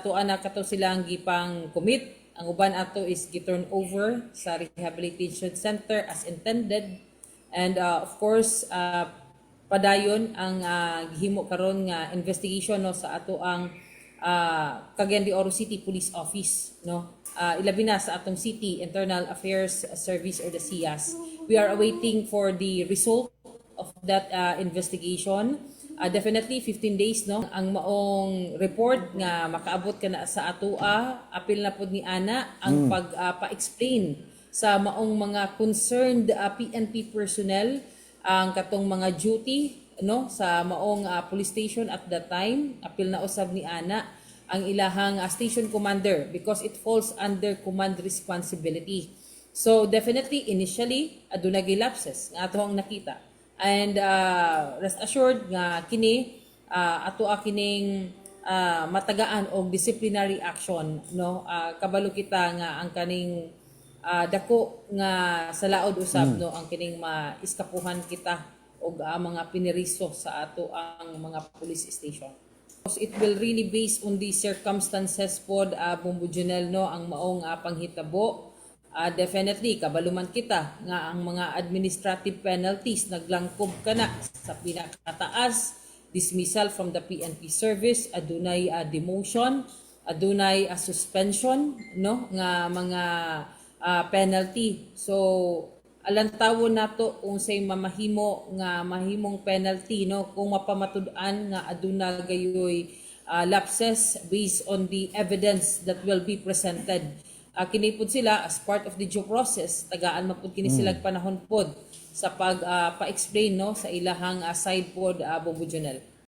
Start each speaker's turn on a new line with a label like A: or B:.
A: tuan na kato silang gipang commit. Ang uban ato is gi-turn over sa rehabilitation center as intended. And of course, padayon ang gihimo karon nga investigation no sa ato ang Cagayan de Oro City Police Office, no. Ilabi na sa atong City Internal Affairs Service or the CIAS. We are awaiting for the result of that investigation. Definitely 15 days no ang maong report nga makaabot kana sa atoa, apil na pud ni ana ang pa-explain sa maong mga concerned PNP personnel ang katong mga duty no sa maong police station at that time. Apil na usab ni ana ang ilahang station commander because it falls under command responsibility. So definitely initially aduna gay lapses nga ato ang nakita. And rest assured nga kini ato kining matagaan og disciplinary action no. Kabalo kita nga ang kaning dako nga sa laod usab no ang kining maiskapuhan kita og mga piniriso sa ato ang mga police station. It will really based on the circumstances pod Bombo Junel no ang maong panghitabo. Definitely kabaluman kita nga ang mga administrative penalties naglangkob kana sa pinakataas, dismissal from the PNP service, adunay demotion, adunay suspension no nga mga penalty. So alantawon nato kung say mamahimo nga mahimong penalty no kung mapamatud-an nga aduna gayoy lapses based on the evidence that will be presented. Kini pod sila as part of the due process, tagaan man pod kini sila panahon pod sa pag pa-explain no sa ilahang side pod Bombo Junel.